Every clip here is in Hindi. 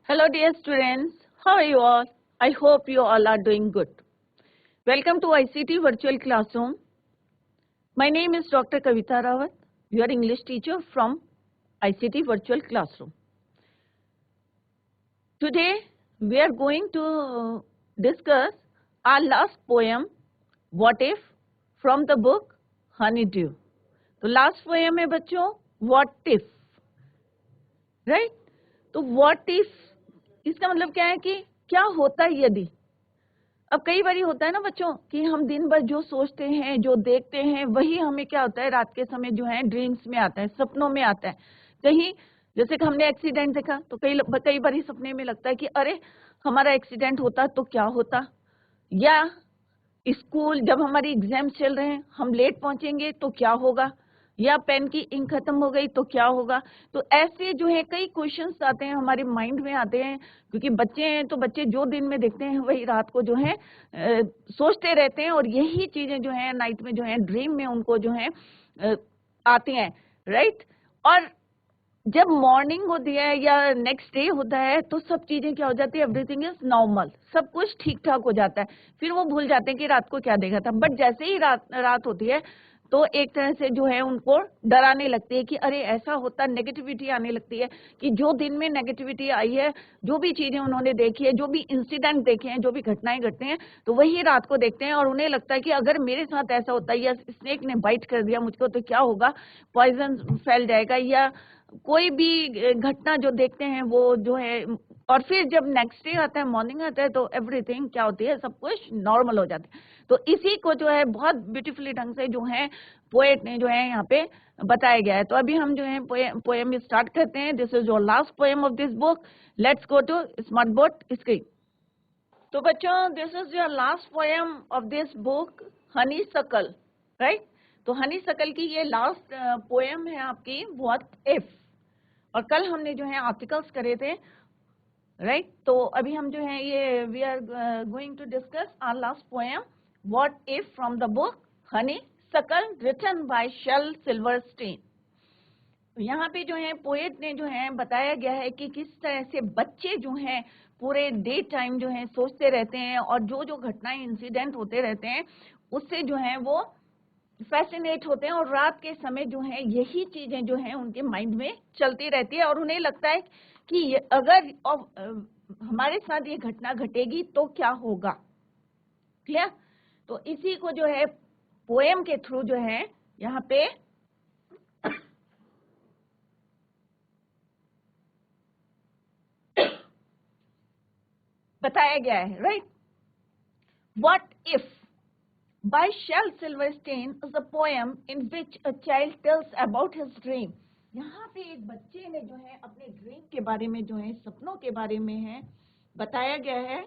Hello dear students, how are you all? I hope you all are doing good. Welcome to ICT Virtual Classroom. My name is Dr. Kavita Rawat, your English teacher from ICT Virtual Classroom. Today we are going to discuss our last poem, What If, from the book Honeydew. तो लास्ट पोएम है बच्चों What If, राइट? तो What If इसका मतलब क्या है कि क्या होता यदि। अब कई बार होता है ना बच्चों कि हम दिन भर जो सोचते हैं, जो देखते हैं, वही हमें क्या होता है रात के समय जो है ड्रीम्स में आता है, सपनों में आता है। कहीं जैसे कि हमने एक्सीडेंट देखा तो कई बार सपने में लगता है कि अरे हमारा एक्सीडेंट होता तो क्या होता, या स्कूल जब हमारी एग्जाम चल रहे हैं हम लेट पहुंचेंगे तो क्या होगा, या पेन की इंक खत्म हो गई तो क्या होगा। तो ऐसे जो है कई क्वेश्चंस आते हैं हमारे माइंड में आते हैं, क्योंकि बच्चे हैं तो बच्चे जो दिन में देखते हैं वही रात को जो है सोचते रहते हैं, और यही चीजें जो है नाइट में जो है ड्रीम में उनको जो है आती हैं, राइट। और जब मॉर्निंग होती है या नेक्स्ट डे होता है तो सब चीजें क्या हो जाती है, एवरीथिंग इज नॉर्मल, सब कुछ ठीक ठाक हो जाता है। फिर वो भूल जाते हैं कि रात को क्या देखा था। बट जैसे ही रात होती है तो एक तरह से जो है उनको डराने लगती है कि अरे ऐसा होता, नेगेटिविटी आने लगती है कि जो दिन में नेगेटिविटी आई है, जो भी चीजें उन्होंने देखी है, जो भी इंसिडेंट देखे हैं, जो भी घटनाएं घटते हैं, तो वही रात को देखते हैं और उन्हें लगता है कि अगर मेरे साथ ऐसा होता है या स्नेक ने बाइट कर दिया मुझको तो क्या होगा, पॉइजन फैल जाएगा, या कोई भी घटना जो देखते हैं वो जो है। और फिर जब नेक्स्ट डे आता है, मॉर्निंग आता है, तो एवरीथिंग क्या होती है, सब कुछ नॉर्मल हो जाता है। तो इसी को जो है बहुत ब्यूटीफुली ढंग से जो है पोएट ने जो है यहाँ पे बताया गया है। तो अभी हम जो है पोएम स्टार्ट करते हैं। This is your last poem of this book. Let's go to smart board screen. तो बच्चों this is your last poem of this book honeysuckle, right. तो हनी सकल की ये लास्ट पोएम है आपकी व्हाट इफ। और कल हमने जो है आर्टिकल्स करे थे, राइट। तो अभी हम जो है ये we are going to discuss our last poem what if from the book honeysuckle written bye shell सिल्वरस्टीन। यहाँ पे जो है पोएट ने जो है बताया गया है कि किस तरह से बच्चे जो हैं पूरे डे टाइम जो है सोचते रहते हैं, और जो जो घटनाएं इंसिडेंट होते रहते हैं उससे जो है वो फैसिनेट होते हैं, और रात के समय जो है यही चीजें जो है उनके माइंड में चलती रहती है, और उन्हें लगता है कि अगर हमारे साथ ये घटना घटेगी तो क्या होगा। क्लियर। तो इसी को जो है पोएम के थ्रू जो है यहाँ पे बताया गया है, right. What if by Shel Silverstein is a poem in which a child tells about his dream. यहाँ पे एक बच्चे ने जो है अपने ड्रीम के बारे में जो है सपनों के बारे में है बताया गया है।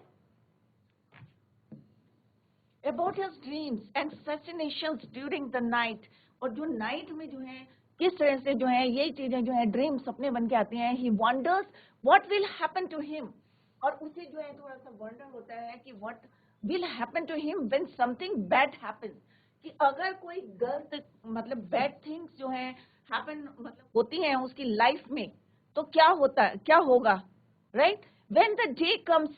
About his dreams and fascinations during the night, और जो नाइट में जो है किस तरह से जो है यही चीजें जो है ड्रीम सपने बन के आती हैं। He wonders what will happen to him, और उसे जो है थोड़ा सा वंडर होता है कि what will happen to him when something bad happens, कि अगर कोई गलत मतलब बैड थिंग्स जो है happen मतलब होती हैं उसकी लाइफ में तो क्या होता है, क्या होगा, right. when the day comes,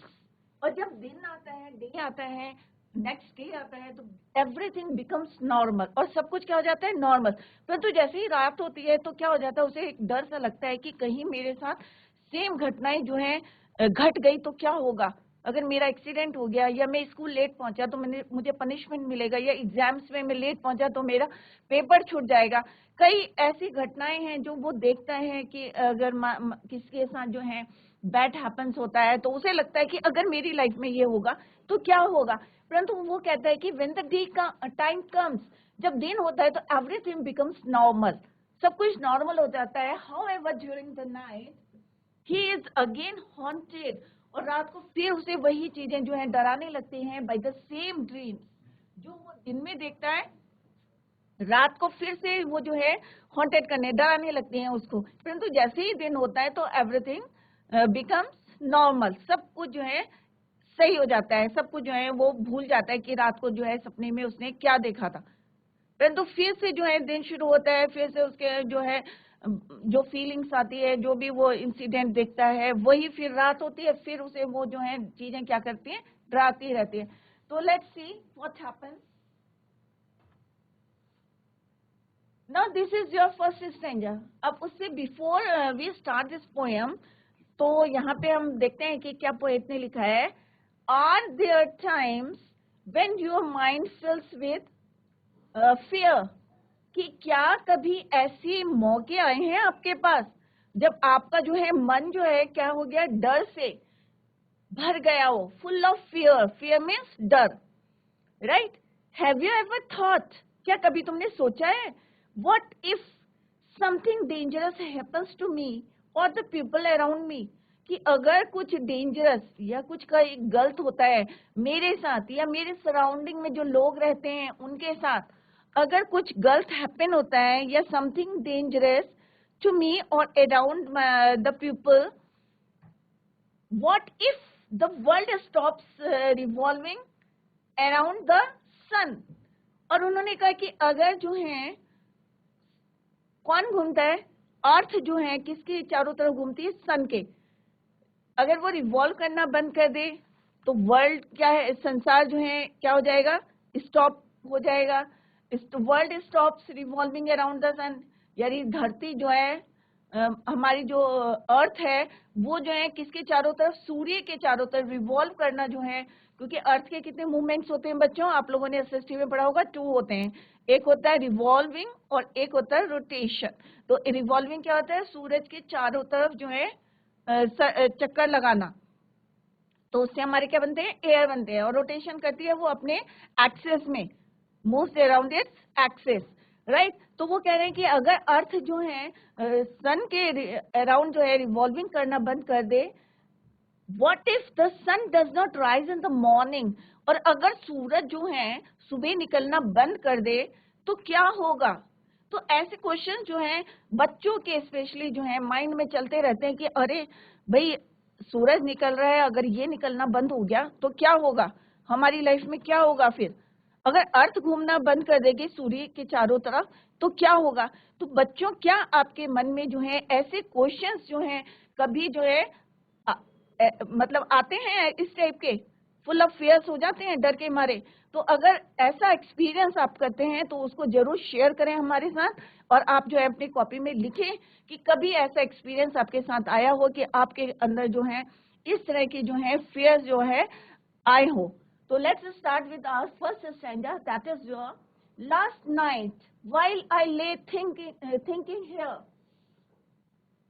और जब दिन आता है, डे आता है, नेक्स्ट डे आता है, तो एवरीथिंग बिकम्स नॉर्मल, और सब कुछ क्या हो जाता है नॉर्मल। परंतु जैसे ही रात होती है तो क्या हो जाता है, उसे एक डर सा लगता है कि कहीं मेरे साथ सेम घटनाएं जो है घट गई तो क्या होगा। अगर मेरा एक्सीडेंट हो गया, या मैं स्कूल लेट पहुंचा तो मुझे पनिशमेंट मिलेगा, या एग्जाम्स में मैं लेट पहुंचा तो मेरा पेपर छूट जाएगा। कई ऐसी घटनाएं हैं जो वो देखता है कि अगर किसी के साथ जो है बैड हैपन्स होता है तो उसे लगता है कि अगर मेरी लाइफ में ये होगा तो क्या होगा। परंतु वो कहता है कि व्हेन द डे का टाइम कम्स, जब दिन होता है तो एवरीथिंग बिकम्स नॉर्मल, सब कुछ नॉर्मल हो जाता है। However during the night he is again haunted, और रात को फिर उसे वही चीजें जो है डराने लगती हैं बाय द सेम ड्रीम्स, जो वो दिन में देखता है रात को फिर से वो जो है हॉन्टेड करने डराने लगती हैं उसको। परंतु जैसे ही दिन होता है तो एवरीथिंग बिकम्स नॉर्मल, सब कुछ जो है सही हो जाता है, सब कुछ जो है वो भूल जाता है कि रात को जो है सपने में उसने क्या देखा था। परंतु फिर से जो है दिन शुरू होता है, फिर से उसके जो है जो फीलिंग्स आती है, जो भी वो इंसिडेंट देखता है, वही फिर रात होती है, फिर उसे वो जो है चीजें क्या करती हैं, डराती रहती है. तो let's see what happens. Now this is your first stranger. अब उससे before we start this poem, तो यहाँ पे हम देखते हैं कि क्या पोएट ने लिखा है. Are there times when your mind fills with fear, कि क्या कभी ऐसे मौके आए हैं आपके पास जब आपका जो है मन जो है क्या हो गया, डर से भर गया हो, full of fear. Fear means डर, right. Have you ever thought, क्या कभी तुमने सोचा है, what if something dangerous happens to me और द पीपल अराउंड मी, कि अगर कुछ डेंजरस या कुछ गलत होता है मेरे साथ या मेरे सराउंडिंग में जो लोग रहते हैं उनके साथ, अगर कुछ गलत हैपन होता है या समथिंग डेंजरस टू मी और around the people, what if the world stops revolving around the sun. और उन्होंने कहा कि अगर जो है कौन घूमता है, अर्थ जो है किसके चारों तरफ घूमती है, सन के. अगर वो रिवॉल्व करना बंद कर दे तो वर्ल्ड क्या है, संसार जो है क्या हो जाएगा, स्टॉप हो जाएगा. World stops revolving around the sun, यानी धरती जो है हमारी जो अर्थ है वो जो है किसके चारों तरफ, सूर्य के चारों तरफ रिवॉल्व करना जो है. क्योंकि अर्थ के कितने मूवमेंट्स होते हैं बच्चों, आप लोगों ने एसएसटी में पढ़ा होगा, 2 होते हैं. एक होता है रिवॉल्विंग और एक होता है रोटेशन. तो रिवॉल्विंग क्या होता है, सूरज के चारों तरफ जो है चक्कर लगाना, तो उससे हमारे क्या बनते हैं, एयर बनते हैं. और रोटेशन करती है वो अपने एक्सिस में, moves around its axis, right. तो वो कह रहे हैं कि अगर अर्थ जो है सन के अराउंड जो है रिवॉल्विंग करना बंद कर दे, what if the sun does not rise in the morning, और अगर सूरज जो है सुबह निकलना बंद कर दे तो क्या होगा. तो ऐसे क्वेश्चन जो हैं बच्चों के स्पेशली जो है माइंड में चलते रहते हैं कि अरे भाई सूरज निकल रहा है, अगर ये निकलना बंद हो गया तो क्या होगा, हमारी लाइफ में क्या होगा, फिर अगर अर्थ घूमना बंद कर देगी सूर्य के चारों तरफ तो क्या होगा. तो बच्चों क्या आपके मन में जो है ऐसे क्वेश्चंस जो हैं कभी जो है मतलब आते हैं इस टाइप के, फुल ऑफ फियर्स हो जाते हैं डर के मारे. तो अगर ऐसा एक्सपीरियंस आप करते हैं तो उसको जरूर शेयर करें हमारे साथ, और आप जो है अपनी कॉपी में लिखें कि कभी ऐसा एक्सपीरियंस आपके साथ आया हो कि आपके अंदर जो है इस तरह की जो है फियर्स जो है आए हो. तो let's start with our first stanza, that is your last night while I lay thinking here.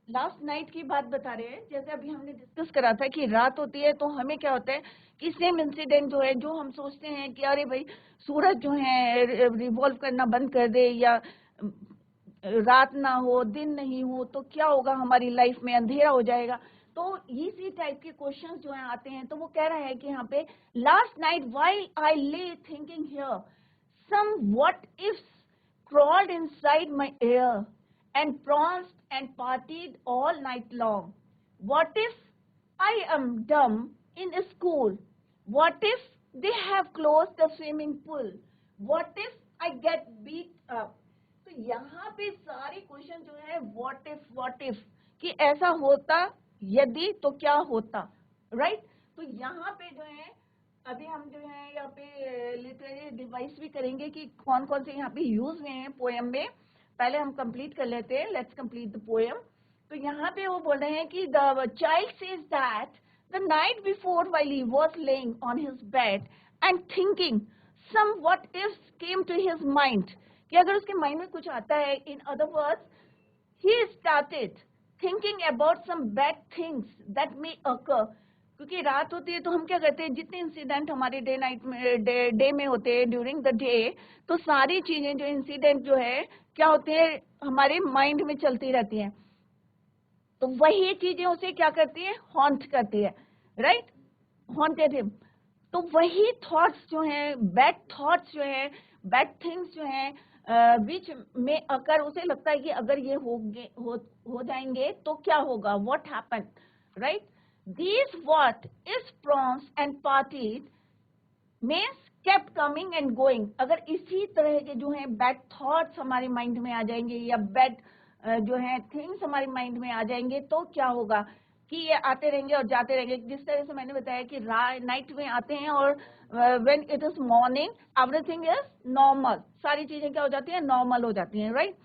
Last night की बात बता रहे हैं. जैसे अभी हमने डिस्कस करा था कि रात होती है तो हमें क्या होता है कि सेम इंसिडेंट जो है, जो हम सोचते हैं कि अरे भाई सूरज जो है रिवॉल्व करना बंद कर दे या रात ना हो, दिन नहीं हो तो क्या होगा, हमारी लाइफ में अंधेरा हो जाएगा. तो इसी टाइप के क्वेश्चंस जो है आते हैं. तो वो कह रहा है कि यहाँ पे last night while I lay thinking here, some what ifs crawled inside my ear and pranced and partied all night long. What if I am dumb in school? What if they have closed the swimming pool? What if I get beat up? तो यहाँ पे सारे क्वेश्चन जो है what if कि ऐसा होता यदि तो क्या होता, राइट. तो यहाँ पे जो है अभी हम जो है यहाँ पे लिटरेरी डिवाइस भी करेंगे कि कौन कौन से यहाँ पे यूज हुए हैं पोएम में. पहले हम कंप्लीट कर लेते हैं, लेट्स कंप्लीट द पोएम. तो यहाँ पे वो बोल रहे हैं कि the child says that the night before while he was laying on his bed and thinking some what ifs came to his mind, कि अगर उसके माइंड में कुछ आता है, in other words he started thinking about some bad things that may occur. क्योंकि रात होती है तो हम क्या करते हैं, जितने इंसिडेंट हमारे डे नाइट में डे में होते हैं ड्यूरिंग द डे, तो सारी चीजें जो इंसिडेंट जो है क्या होते हैं हमारे माइंड में चलती रहती हैं. तो वही चीजें उसे क्या करती है, हॉन्ट करती है, राइट, हॉन्टेड हिम. तो वही थॉट्स जो हैं, बैड थॉट्स जो हैं, बैड थिंग्स जो हैं विच में अगर उसे लगता है कि अगर ये हो जाएंगे तो क्या होगा, what happen, right. These what is pranced and partied means kept coming and going. अगर इसी तरह के जो है बैड थॉट्स हमारे माइंड में आ जाएंगे या बैड जो है थिंग्स हमारे माइंड में आ जाएंगे तो क्या होगा कि ये आते रहेंगे और जाते रहेंगे। जिस तरह से मैंने बताया कि नाइट में आते हैं और when it is morning everything is normal, सारी चीजें क्या हो जाती हैं, नॉर्मल हो जाती हैं, राइट।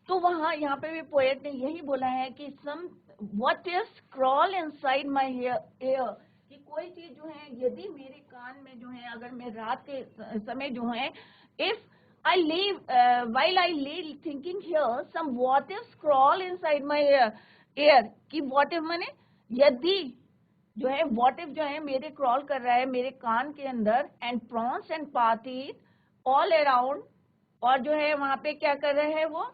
तो वहाँ यहाँ पे भी पोएट ने यही बोला है कि some what is crawl inside my ear, कि कोई चीज जो है यदि मेरे कान में जो है, अगर मैं रात के समय जो है, if I leave while I lay thinking here some what if crawl inside my ear, कि what if माने यदि जो है what if जो है मेरे क्रॉल कर रहा है मेरे कान के अंदर, and prawns and parties all around, और जो है वहां पे क्या कर रहे हैं वो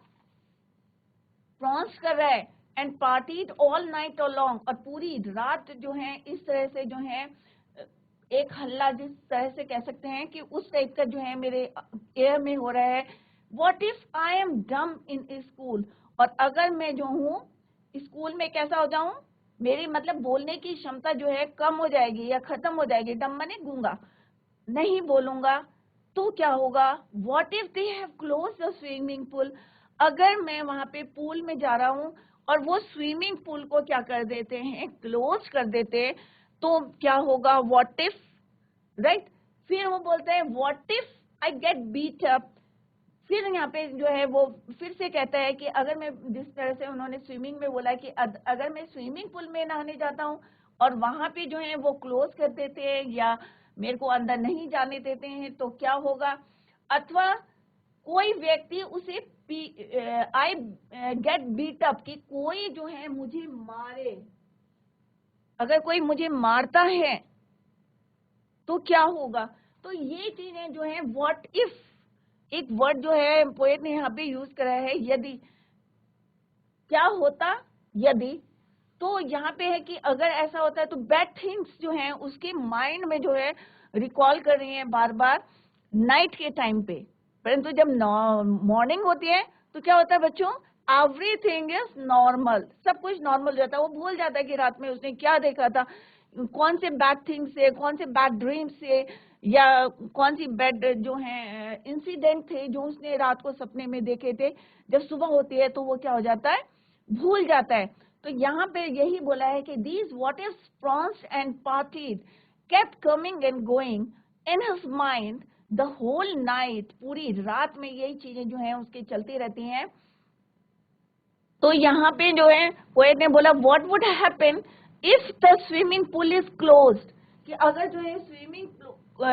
प्रॉन्स कर रहा है, and partied all night along, और पूरी रात जो है इस तरह से जो है एक हल्ला जिस तरह से कह सकते हैं कि उस टाइप का जो है मेरे एयर में हो रहा है। What if I am dumb in school, और अगर मैं जो हूँ स्कूल में कैसा हो जाऊं, मेरी मतलब बोलने की क्षमता जो है कम हो जाएगी या खत्म हो जाएगी, डम माने गूंगा, नहीं बोलूंगा, तो क्या होगा। What if they have close the swimming pool, अगर मैं वहां पे पूल में जा रहा हूं और वो स्विमिंग पूल को क्या कर देते हैं, क्लोज कर देते, तो क्या होगा, व्हाट इफ, राइट। फिर वो बोलते हैं what if I get beat up, फिर यहाँ पे जो है वो फिर से कहता है कि अगर मैं, जिस तरह से उन्होंने स्विमिंग में बोला कि अगर मैं स्विमिंग पूल में नहाने जाता हूँ और वहां पे जो है वो क्लोज कर देते हैं या मेरे को अंदर नहीं जाने देते हैं, तो क्या होगा। अथवा कोई व्यक्ति उसे आई गेट बीट अप, कि कोई जो है मुझे मारे, अगर कोई मुझे मारता है तो क्या होगा। तो ये चीजें जो है व्हाट इफ, एक वर्ड जो है पोएट ने यहाँ पे यूज करा है, यदि, क्या होता यदि। तो यहाँ पे है कि अगर ऐसा होता है तो बैड थिंग्स जो है उसके माइंड में जो है रिकॉल कर रही है बार बार नाइट के टाइम पे, परंतु जब मॉर्निंग होती है तो क्या होता है बच्चों, एवरीथिंग इज नॉर्मल, सब कुछ नॉर्मल हो जाता है। वो भूल जाता है कि रात में उसने क्या देखा था, कौन से बैड थिंग्स से, कौन से बैड ड्रीम से, या कौन सी बैड जो है इंसिडेंट थे जो उसने रात को सपने में देखे थे, जब सुबह होती है तो वो क्या हो जाता है, भूल जाता है। तो यहाँ पे यही बोला है कि these what if prawns and parties kept coming and going in his mind the whole night, पूरी रात में यही चीजें जो हैं उसके चलती रहती हैं। तो यहाँ पे जो है पोएट ने बोला what would happen if the swimming pool is closed, कि अगर जो है स्विमिंग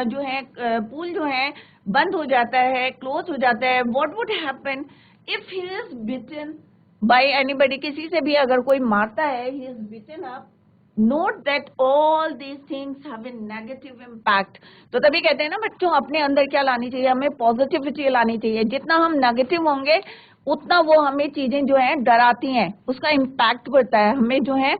जो है पूल जो है बंद हो जाता है, क्लोज हो जाता है, what would happen if he is bitten by anybody, किसी से भी अगर कोई मारता है, he is bitten up, note that all these things have a negative impact। तो तभी कहते हैं ना बच्चों, अपने अंदर क्या लानी चाहिए, हमें पॉजिटिविटी लानी चाहिए। जितना हम नेगेटिव होंगे उतना वो हमें चीजें जो है डराती हैं, उसका इम्पैक्ट पड़ता है हमें जो है।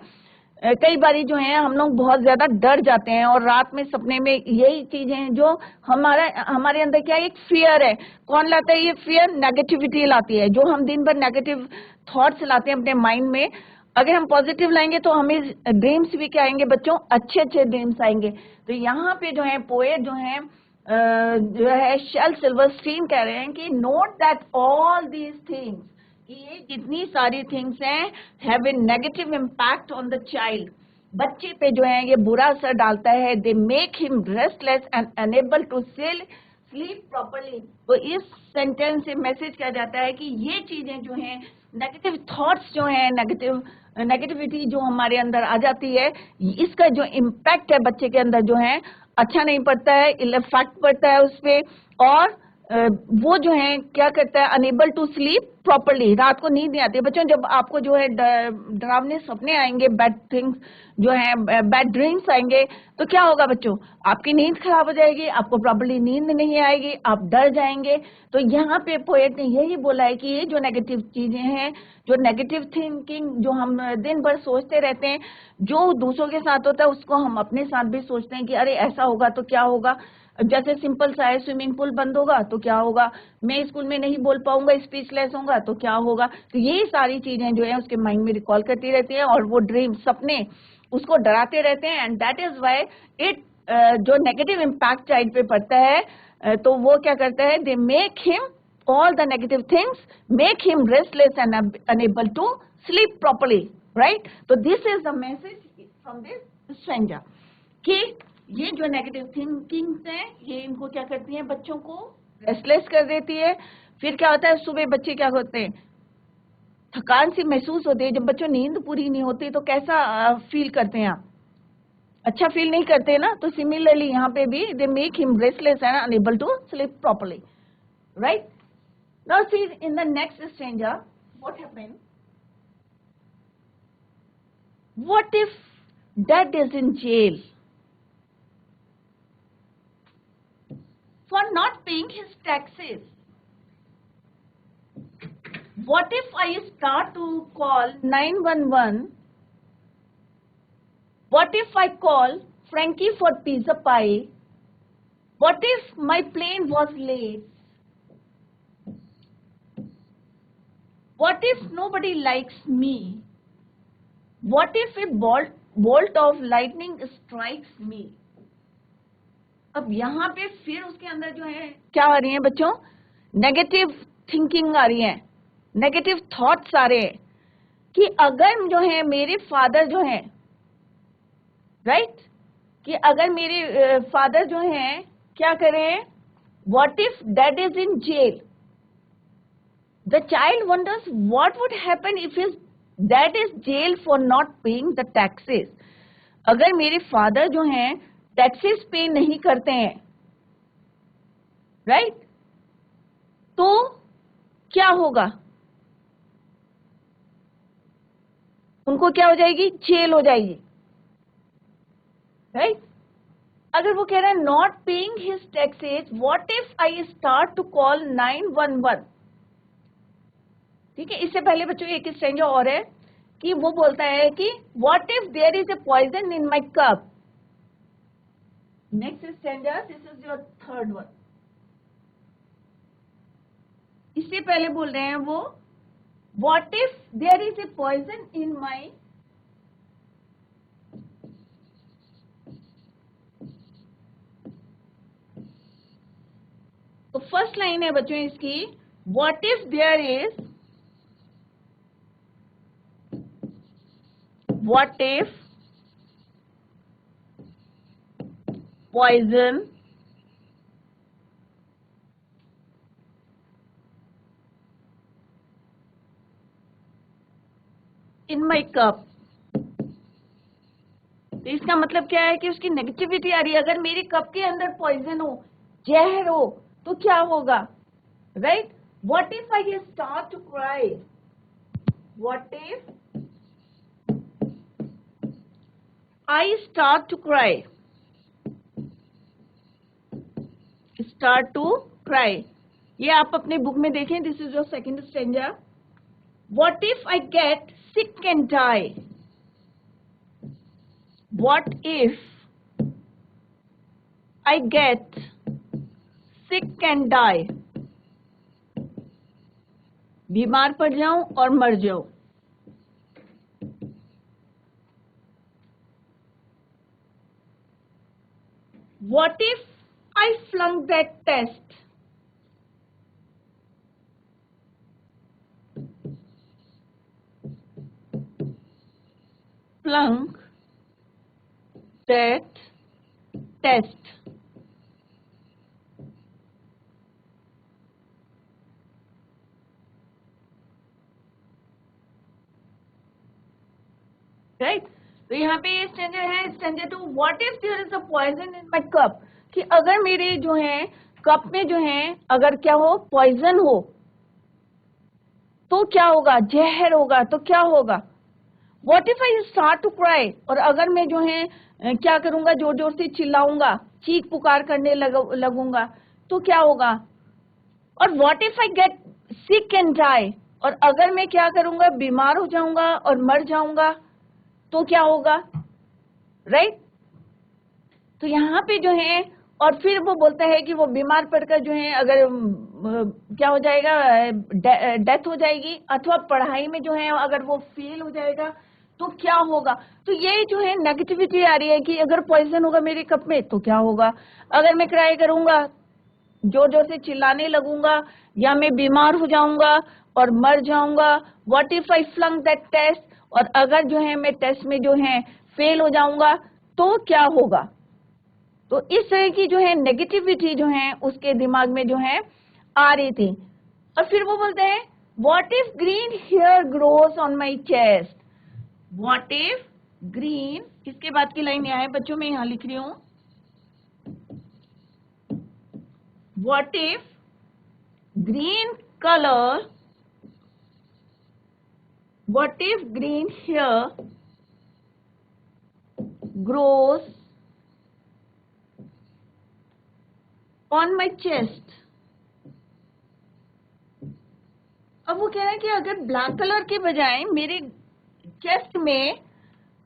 कई बारी जो है हम लोग बहुत ज्यादा डर जाते हैं और रात में सपने में यही चीजें हैं जो हमारे अंदर क्या एक फियर है। कौन लाता है ये फियर, नेगेटिविटी लाती है, जो हम दिन भर नेगेटिव थॉट्स लाते हैं अपने माइंड में। अगर हम पॉजिटिव लाएंगे तो हमें ड्रीम्स भी क्या आएंगे बच्चों, अच्छे अच्छे ड्रीम्स आएंगे। तो यहाँ पे जो है पोएट जो है शेल सिल्वरस्टीन कह रहे हैं कि note that all these things, कि ये जितनी सारी थिंग्स हैं have a negative impact on the child, बच्चे पे जो है ये बुरा असर डालता है। They make him restless and unable to sleep properly. तो इस सेंटेंस से मैसेज किया जाता है कि ये चीजें जो हैं, नेगेटिव थॉट्स जो हैं, नेगेटिविटी जो हमारे अंदर आ जाती है, इसका जो इम्पैक्ट है बच्चे के अंदर जो है अच्छा नहीं पड़ता है, इफेक्ट पड़ता है उस पर, और वो जो है क्या करता है, अनेबल टू स्लीप प्रॉपर्ली, रात को नींद नहीं आती। बच्चों जब आपको जो है डरावने सपने आएंगे, बैड थिंग्स जो है, बैड ड्रीम्स आएंगे, तो क्या होगा बच्चों, आपकी नींद खराब हो जाएगी, आपको प्रॉपर्ली नींद नहीं आएगी, आप डर जाएंगे। तो यहाँ पे पोएट ने यही बोला है कि ये जो नेगेटिव चीजें हैं, जो नेगेटिव थिंकिंग जो हम दिन भर सोचते रहते हैं, जो दूसरों के साथ होता है उसको हम अपने साथ भी सोचते हैं कि अरे ऐसा होगा तो क्या होगा। जैसे सिंपल सा है, स्विमिंग पूल बंद होगा तो क्या होगा, मैं स्कूल में नहीं बोल पाऊंगा, स्पीचलेस होगा तो क्या होगा। तो ये सारी चीजें जो है उसके माइंड में रिकॉल करती रहती है और वो ड्रीम, सपने उसको डराते रहते हैं। And that is why it, जो नेगेटिव इम्पैक्ट चाइल्ड पे पड़ता है, तो वो क्या करता है, they make him all the negative things make him restless and unable to sleep properly, right? So this is the message from this stranger कि ये जो नेगेटिव थिंकिंग्स हैं ये इनको क्या करती हैं, बच्चों को रेस्टलेस कर देती है। फिर क्या होता है, सुबह बच्चे क्या होते हैं, थकान सी महसूस होती है। जब बच्चों नींद पूरी नहीं होती तो कैसा फील करते हैं आप, अच्छा फील नहीं करते ना। तो सिमिलरली यहाँ पे भी they make him restless and unable to sleep properly, right? Now see in the next stranger what happened, what if dad is in jail for not paying his taxes? What if I start to call 911? What if I call Frankie for pizza pie? What if my plane was late? What if nobody likes me? What if a bolt of lightning strikes me? अब यहाँ पे फिर उसके अंदर जो है क्या आ रही है बच्चों, नेगेटिव थिंकिंग आ रही है, नेगेटिव थॉट्स आ रहे हैं कि अगर जो है मेरे फादर जो है, राइट, कि अगर मेरे फादर जो है क्या करें, what if dad is in jail? The child wonders what would happen if his dad is jail for not paying the taxes. अगर मेरे फादर जो हैं टैक्सेस पे नहीं करते हैं, राइट, तो क्या होगा, उनको क्या हो जाएगी, जेल हो जाएगी, राइट? अगर वो कह रहा है not paying his taxes, what if I start to call 911? ठीक है, इससे पहले बच्चों एक स्ट्रेंजर और है कि वो बोलता है कि what if there is a poison in my cup. Next stranger, this is your third one. इससे पहले बोल रहे हैं वो, what if there is a poison in my, तो फर्स्ट लाइन है बच्चों इसकी, what if there is, what if poison in my cup। तो इसका मतलब क्या है कि उसकी नेगेटिविटी आ रही है, अगर मेरे कप के अंदर पॉइजन हो, जहर हो, तो क्या होगा, right? What if I start to cry, what if I start to cry, start to cry, ये आप अपने बुक में देखें, this is your second stranger. What if I get sick and die, what if I get sick and die, बीमार पड़ जाऊं और मर जाऊं। What if I flunked that test, flunk that test, right? तो यहाँ पे ये स्ट्रेंजर है, stranger two, what if there is a poison in my cup, कि अगर मेरे जो है कप में जो है अगर क्या हो, पॉइजन हो, तो क्या होगा, जहर होगा, तो क्या होगा। What if I start to cry, और अगर मैं जो है क्या करूंगा, जोर जोर से चिल्लाऊंगा, चीख पुकार करने लगूंगा, तो क्या होगा। और what if I get sick and die, और अगर मैं क्या करूंगा, बीमार हो जाऊंगा और मर जाऊंगा, तो क्या होगा, राइट? तो यहाँ पे जो है, और फिर वो बोलता है कि वो बीमार पड़कर जो है अगर क्या हो जाएगा, डेथ हो जाएगी, अथवा पढ़ाई में जो है अगर वो फेल हो जाएगा, तो क्या होगा। तो ये जो है नेगेटिविटी आ रही है कि अगर पॉइजन होगा मेरे कप में तो क्या होगा, अगर मैं क्राई करूंगा जोर जोर से चिल्लाने लगूंगा, या मैं बीमार हो जाऊंगा और मर जाऊंगा। What if I flunk that test, और अगर जो है मैं टेस्ट में जो है फेल हो जाऊंगा तो क्या होगा। तो इस तरह की जो है नेगेटिविटी जो है उसके दिमाग में जो है आ रही थी। और फिर वो बोलते हैं what if green hair grows on my chest. What if green, इसके बाद की लाइन यह है बच्चों, मैं यहां लिख रही हूं, what if green colour, what if green hair grows on my chest। अब वो कह रहे हैं कि अगर ब्लैक कलर के बजाय मेरे चेस्ट में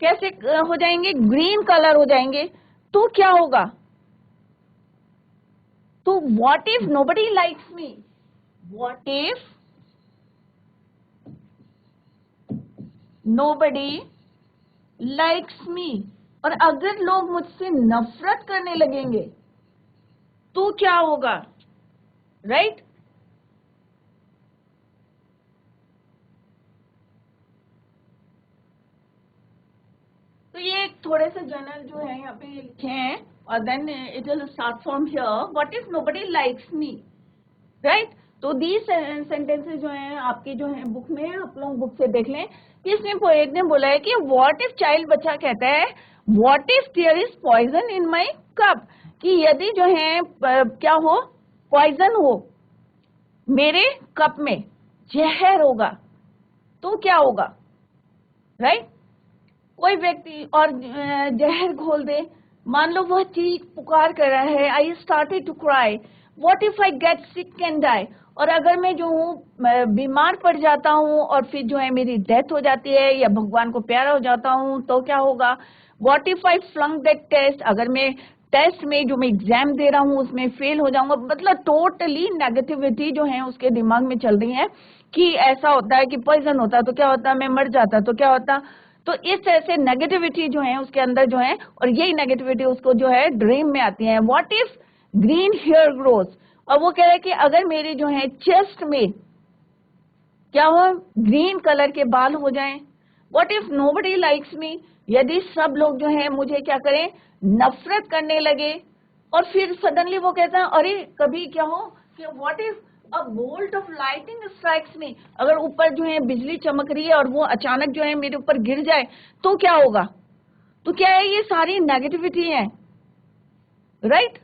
कैसे हो जाएंगे, ग्रीन कलर हो जाएंगे, तो क्या होगा। तो what if nobody likes me, what if nobody likes मी, और अगर लोग मुझसे नफरत करने लगेंगे तो क्या होगा, राइट। तो ये थोड़े से जनरल जो है यहाँ पे लिखे हैं, और then it will start from here, what if nobody likes me, right. तो दीज सेंटेंसेस जो हैं आपकी जो है बुक में, आप लोग बुक से देख लें कि इसमें पोएट ने बोला है कि व्हाट इफ, चाइल्ड बच्चा कहता है what if there is poison in my cup, कि यदि जो है क्या हो, पॉइजन हो मेरे कप में, जहर होगा तो क्या होगा, राइट। कोई व्यक्ति और जहर घोल दे, मान लो वह चीख पुकार कर रहा है, I started to cry, what if I get sick and die, और अगर मैं जो हूँ बीमार पड़ जाता हूँ और फिर जो है मेरी डेथ हो जाती है या भगवान को प्यारा हो जाता हूँ तो क्या होगा। What if I flunk that test, अगर मैं टेस्ट में जो मैं एग्जाम दे रहा हूँ उसमें फेल हो जाऊंगा। मतलब टोटली नेगेटिविटी जो है उसके दिमाग में चल रही है कि ऐसा होता है कि पॉइजन होता तो क्या होता, मैं मर जाता तो क्या होता। तो इस तरह से नेगेटिविटी जो है उसके अंदर जो है, और यही नेगेटिविटी उसको जो है ड्रीम में आती है। What if green hair grows, और वो कह रहे हैं कि अगर मेरी जो है चेस्ट में क्या हो, ग्रीन कलर के बाल हो जाएं। व्हाट इफ नोबडी लाइक्स मी, यदि सब लोग जो है मुझे क्या करें, नफरत करने लगे। और फिर सडनली वो कहता है अरे कभी क्या हो कि what if a bolt of lightning strikes me, अगर ऊपर जो है बिजली चमक रही है और वो अचानक जो है मेरे ऊपर गिर जाए तो क्या होगा। तो क्या है, ये सारी नेगेटिविटी है, राइट।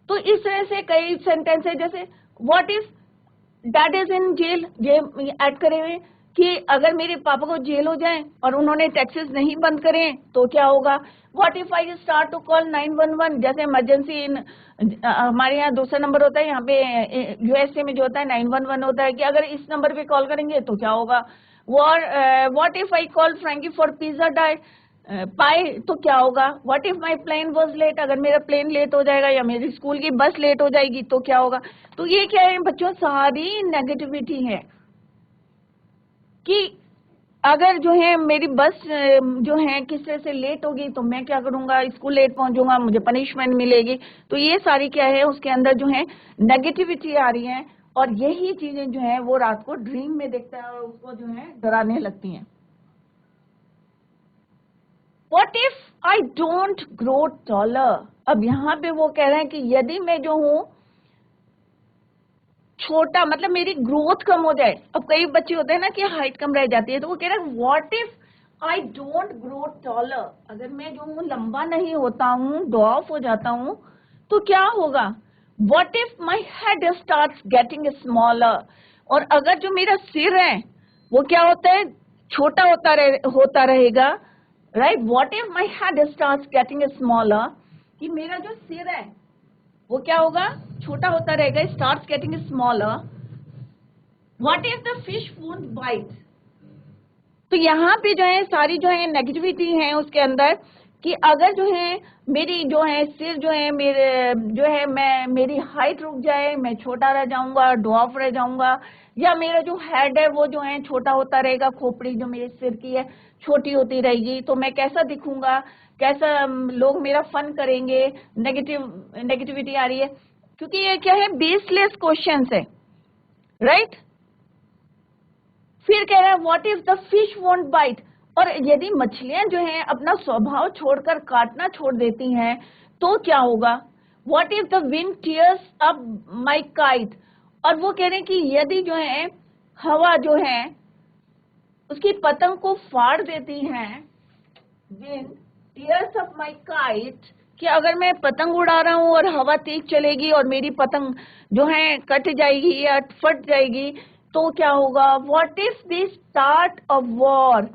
तो इस तरह से कई सेंटेंस है, जैसे what if dad is in jail, ये ऐड करे हुए कि अगर मेरे पापा को जेल हो जाए और उन्होंने टैक्सेस नहीं बंद करे तो क्या होगा। What if I start to call 911, जैसे इमरजेंसी हमारे यहाँ दूसरा नंबर होता है, यहाँ पे यूएसए में जो होता है 911 होता है, कि अगर इस नंबर पे कॉल करेंगे तो क्या होगा। What if I call Frankie for pizza डाइट पाए तो क्या होगा। What if my plane was late, अगर मेरा प्लेन लेट हो जाएगा या मेरी स्कूल की बस लेट हो जाएगी तो क्या होगा। तो ये क्या है बच्चों, सारी नेगेटिविटी है कि अगर जो है मेरी बस जो है किस तरह से लेट होगी तो मैं क्या करूंगा, स्कूल लेट पहुंचूंगा, मुझे पनिशमेंट मिलेगी। तो ये सारी क्या है उसके अंदर जो है नेगेटिविटी आ रही है, और यही चीजें जो है वो रात को ड्रीम में देखता है और उसको जो है डराने लगती हैं। What if I don't grow taller? अब यहाँ पे वो कह रहे हैं कि यदि मैं जो हूँ छोटा, मतलब मेरी ग्रोथ कम हो जाए। अब कई बच्चे होते हैं ना कि हाइट कम रह जाती है, तो वो कह रहे हैं what if I don't grow taller, अगर मैं जो हूँ लंबा नहीं होता हूँ, डॉफ हो जाता हूँ तो क्या होगा। What if my head starts getting smaller, और अगर जो मेरा सिर है वो क्या होता है, छोटा होता रहेगा, right. What if my head starts getting smaller, कि मेरा जो सिर है वो क्या होगा, छोटा होता रहेगा, starts getting smaller. What if the fish won't bite, तो यहाँ पे जो है सारी जो है नेगेटिविटी है उसके अंदर, कि अगर जो है मेरी जो है सिर जो है मेरे जो है मैं मेरी हाइट रुक जाए, मैं छोटा रह जाऊंगा, डॉफ रह जाऊंगा, या मेरा जो हेड है वो जो है छोटा होता रहेगा, खोपड़ी जो मेरे सिर की है छोटी होती रहेगी, तो मैं कैसा दिखूंगा, कैसा लोग मेरा फन करेंगे, नेगेटिविटी आ रही है। क्योंकि ये क्या है, बेसलेस क्वेश्चन है, राइट। फिर कह रहा है what if the fish won't bite, और यदि मछलियां जो हैं अपना स्वभाव छोड़कर काटना छोड़ देती हैं तो क्या होगा। What if the wind tears up my kite, और वो कह रहे हैं कि यदि जो है हवा जो है उसकी पतंग को फाड़ देती है, wind tears up my kite, कि अगर मैं पतंग उड़ा रहा हूं और हवा तेज चलेगी और मेरी पतंग जो है कट जाएगी या फट जाएगी तो क्या होगा। What if they start a war,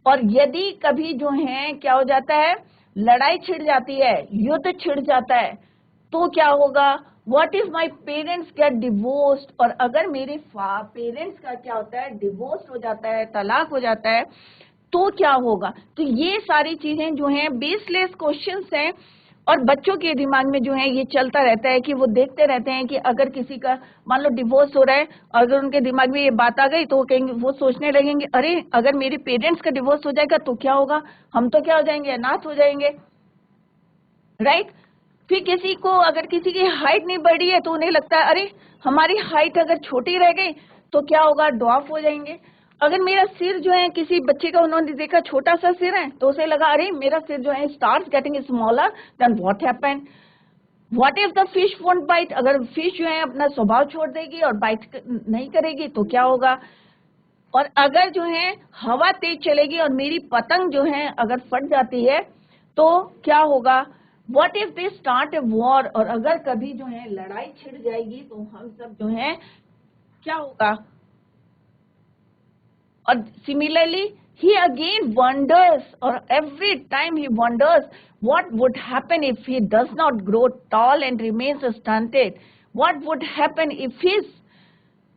और यदि कभी जो है क्या हो जाता है, लड़ाई छिड़ जाती है, युद्ध छिड़ जाता है तो क्या होगा। What if my parents get divorced, और अगर मेरे पेरेंट्स का क्या होता है, डिवोर्स हो जाता है, तलाक हो जाता है तो क्या होगा। तो ये सारी चीजें जो हैं बेसलेस क्वेश्चंस हैं, और बच्चों के दिमाग में जो है ये चलता रहता है कि वो देखते रहते हैं कि अगर किसी का मान लो डिवोर्स हो रहा है, अगर उनके दिमाग में ये बात आ गई तो वो कहेंगे, वो सोचने लगेंगे अरे अगर मेरे पेरेंट्स का डिवोर्स हो जाएगा तो क्या होगा, हम तो क्या हो जाएंगे, अनाथ हो जाएंगे, राइट। फिर किसी को अगर किसी की हाइट नहीं बढ़ी है तो उन्हें लगता है अरे हमारी हाइट अगर छोटी रह गई तो क्या होगा, ड्वार्फ हो जाएंगे। अगर मेरा सिर जो है किसी बच्चे का उन्होंने देखा छोटा सा सिर है तो उसे लगा अरे मेरा सिर जो है starts getting smaller, then what happen. What if the fish won't bite, अगर फिश जो है अपना स्वभाव छोड़ देगी और बाइट नहीं करेगी तो क्या होगा। और अगर जो है हवा तेज चलेगी और मेरी पतंग जो है अगर फट जाती है तो क्या होगा। What if they start a war, और अगर कभी जो है लड़ाई छिड़ जाएगी तो हम सब जो है क्या होगा। और similarly he again wonders, or every time he wonders what would happen if he does not grow tall and remains stunted, what would happen if his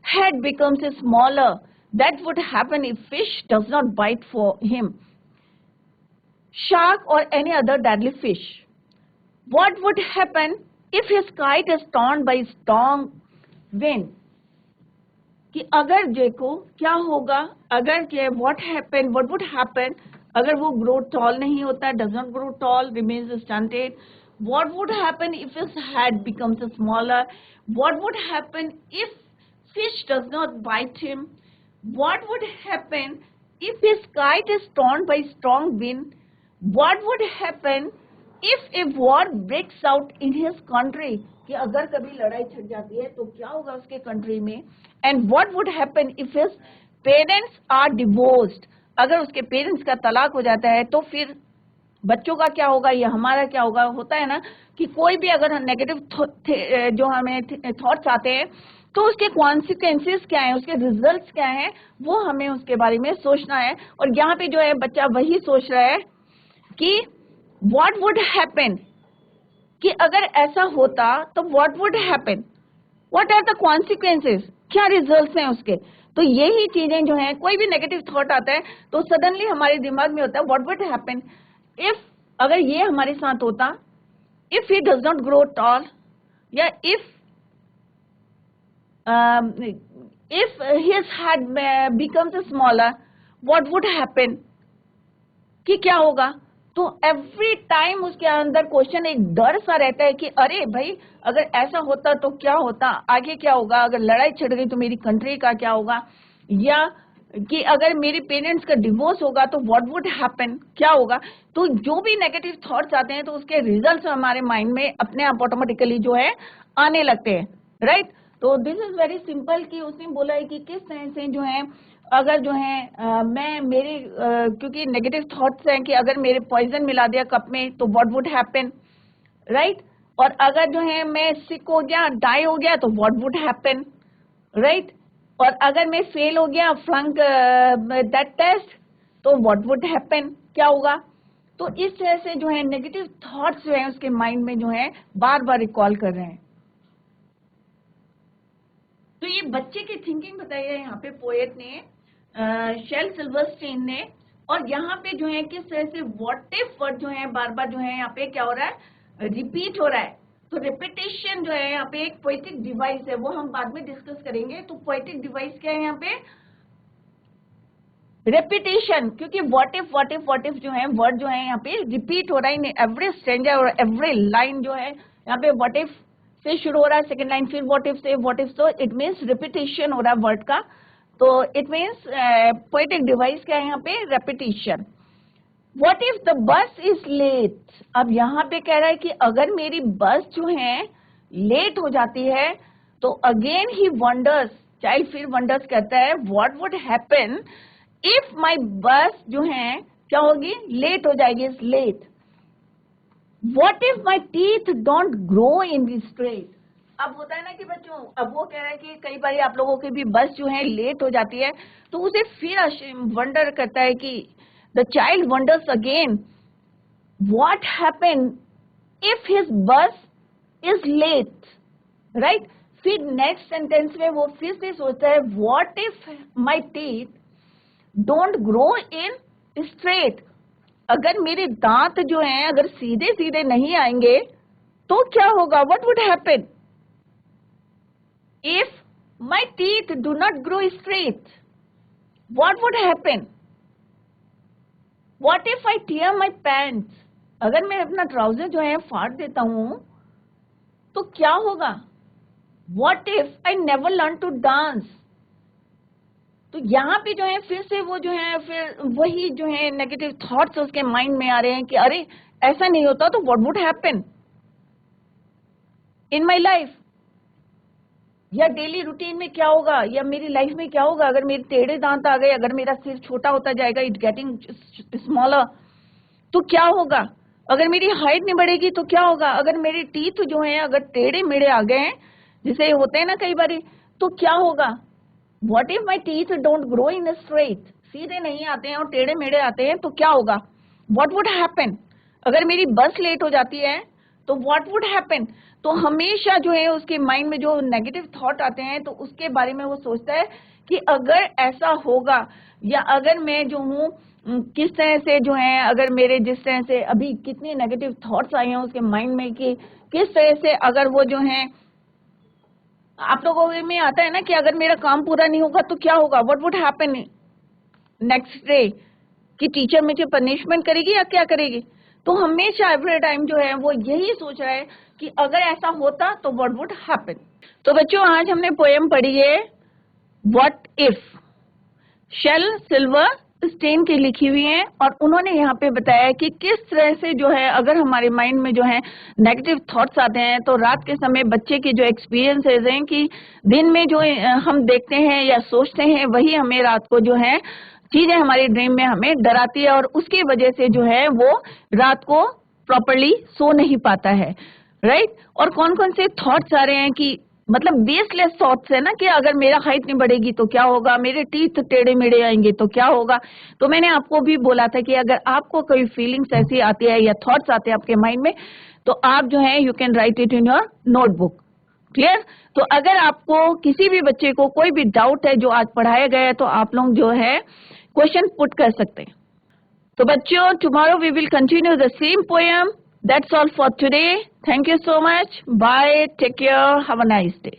head becomes smaller, that would happen if fish does not bite for him, shark or any other deadly fish, what would happen if his kite is torn by strong wind, कि अगर देखो क्या होगा, अगर क्या what happen, what would happen अगर वो ग्रो टॉल नहीं होता, does not grow tall, remains stunted, what would happen if his head becomes smaller, what would happen if fish does not bite him, what would happen if his kite is torn by strong wind, what would happen if a war breaks out in his country, कि अगर कभी लड़ाई छिड़ जाती है तो क्या होगा उसके कंट्री में, and what would happen if his parents are divorced, अगर उसके पेरेंट्स का तलाक हो जाता है तो फिर बच्चों का क्या होगा, या हमारा क्या होगा। होता है ना कि कोई भी अगर नेगेटिव जो हमें थॉट्स आते हैं तो उसके कॉन्सिक्वेंसेस क्या है, उसके रिजल्ट्स क्या है, वो हमें उसके बारे में सोचना है। और यहाँ पे जो है बच्चा वही सोच रहा है कि व्हाट वुड हैपन, कि अगर ऐसा होता तो what would happen, what are the consequences, क्या रिजल्ट्स हैं उसके। तो यही चीजें जो हैं, कोई भी नेगेटिव थॉट आता है तो सडनली हमारे दिमाग में होता है व्हाट वुड हैपन इफ, अगर ये हमारे साथ होता, if he does not grow tall, या if his head becomes smaller, what would happen, कि क्या होगा। तो एवरी टाइम उसके अंदर क्वेश्चन, एक डर सा रहता है कि अरे भाई अगर ऐसा होता तो क्या होता, आगे क्या होगा, अगर लड़ाई छिड़ गई तो मेरी कंट्री का क्या होगा, या कि अगर मेरे पेरेंट्स का डिवोर्स होगा तो व्हाट वुड हैपन, क्या होगा। तो जो भी नेगेटिव थॉट्स आते हैं तो उसके रिजल्ट्स हमारे माइंड में अपने आप ऑटोमेटिकली जो है आने लगते हैं, राइट। तो दिस इज वेरी सिंपल, कि उसने बोला है कि किस तरह से जो है अगर जो है मैं मेरे क्योंकि नेगेटिव थॉट्स हैं कि अगर मेरे पॉइजन मिला दिया कप में तो व्हाट वुड हैपन, राइट। और अगर जो है मैं सिक हो गया, डाई हो गया तो व्हाट वुड हैपन, राइट। और अगर मैं फेल हो गया, फ्लंक दैट टेस्ट, तो व्हाट वुड हैपन, क्या होगा। तो इस तरह से जो है नेगेटिव थॉट्स जो है उसके माइंड में जो है बार बार रिकॉल कर रहे हैं। तो ये बच्चे की थिंकिंग बताई है यहाँ पे पोएट ने, शेल सिल्वरस्टीन ने। और यहाँ पे जो है किस तरह से व्हाट इफ वर्ड जो है बार बार जो है यहाँ पे क्या हो रहा है, रिपीट हो रहा है। तो रिपीटेशन जो है यहाँ पे एक पोएटिक डिवाइस है, वो हम बाद में डिस्कस करेंगे। तो पोएटिक डिवाइस क्या है यहाँ पे, रेपिटेशन, क्योंकि व्हाट इफ जो है वर्ड जो है यहाँ पे रिपीट हो रहा है इन एवरी स्ट्रेंजर और एवरी लाइन जो है यहाँ पे व्हाट इफ फिर शुरू हो रहा है सेकेंड लाइन, फिर व्हाट इफ से व्हाट इफ, तो इट मीन्स रिपीटेशन हो रहा है वर्ड का, तो इट मीन्स पोएटिक डिवाइस क्या है यहाँ पे, repetition. What if the bus is late, अब यहाँ पे कह रहा है कि अगर मेरी बस जो है लेट हो जाती है, तो अगेन ही वंडर्स, चाइल्ड फिर वंडर्स कहता है what would happen if my bus जो है क्या होगी, लेट हो जाएगी, is late. What if my teeth don't grow in the straight, अब होता है ना कि बच्चों, अब वो कह रहा है कि कई बार आप लोगों की भी बस जो है लेट हो जाती है, तो उसे फिर वंडर करता है कि the child wonders again what happen if his बस इज लेट, राइट। फिर नेक्स्ट सेंटेंस में वो फिर से सोचता है what if my teeth don't grow in straight, अगर मेरे दांत जो हैं अगर सीधे सीधे नहीं आएंगे तो क्या होगा, what would happen if my teeth do not grow straight, what would happen? What if I tear my pants, अगर मैं अपना ट्राउजर जो है फाड़ देता हूं तो क्या होगा? What if I never learn to dance, तो यहाँ पे जो है फिर से वो जो है फिर वही जो है नेगेटिव थॉट्स उसके माइंड में आ रहे हैं कि अरे ऐसा नहीं होता तो what would happen in my life, या डेली रूटीन में क्या होगा, या मेरी लाइफ में क्या होगा अगर मेरे टेढ़े दांत आ गए, अगर मेरा सिर छोटा होता जाएगा, इट गेटिंग स्मॉलर, तो क्या होगा, अगर मेरी हाइट नहीं बढ़ेगी तो क्या होगा, अगर मेरे टीथ जो हैं अगर टेढ़े मेढ़े आ गए हैं जिसे होते हैं ना कई बार, तो क्या होगा। What if my teeth don't grow in straight, सीधे नहीं आते हैं और टेढ़े मेढ़े आते हैं तो क्या होगा, व्हाट वुड हैपन, अगर मेरी बस लेट हो जाती है तो व्हाट वुड हैपन, तो हमेशा जो है उसके माइंड में जो नेगेटिव थॉट आते हैं तो उसके बारे में वो सोचता है कि अगर ऐसा होगा, या अगर मैं जो हूँ किस तरह से जो है, अगर मेरे जिस तरह से अभी कितने नेगेटिव थॉट्स आए हैं उसके माइंड में कि किस तरह से अगर वो जो है, आप लोगों में आता है ना कि अगर मेरा काम पूरा नहीं होगा तो क्या होगा, what would happen next day, कि टीचर मुझे पनिशमेंट करेगी या क्या करेगी, तो हमेशा एवरी टाइम जो है वो यही सोच रहा है कि अगर ऐसा होता तो व्हाट वुड हैपन। तो बच्चों आज हमने पोएम पढ़ी है what if, Shel Silverstein की लिखी हुई है, और उन्होंने यहाँ पे बताया कि किस तरह से जो है अगर हमारे माइंड में जो है नेगेटिव थॉट्स आते हैं तो रात के समय बच्चे के जो एक्सपीरियंसेस हैं कि दिन में जो हम देखते हैं या सोचते हैं वही हमें रात को जो है चीजें हमारे ड्रीम में हमें डराती है, और उसकी वजह से जो है वो रात को प्रॉपरली सो नहीं पाता है, राइट। और कौन कौन से थॉट्स आ रहे हैं कि मतलब बेसलेस थॉट्स है ना, कि अगर मेरा हाइट नहीं बढ़ेगी तो क्या होगा, मेरे टीथ टेढ़े मेढ़े आएंगे तो क्या होगा। तो मैंने आपको भी बोला था कि अगर आपको कोई फीलिंग्स ऐसी आती है या थॉट्स आते हैं आपके माइंड में तो आप जो है you can write it in your notebook, clear. तो अगर आपको किसी भी बच्चे को कोई भी डाउट है जो आज पढ़ाया गया है तो आप लोग जो है क्वेश्चन पुट कर सकते हैं। तो बच्चों tomorrow we will continue the same poem. That's all for today. Thank you so much. Bye. Take care. Have a nice day.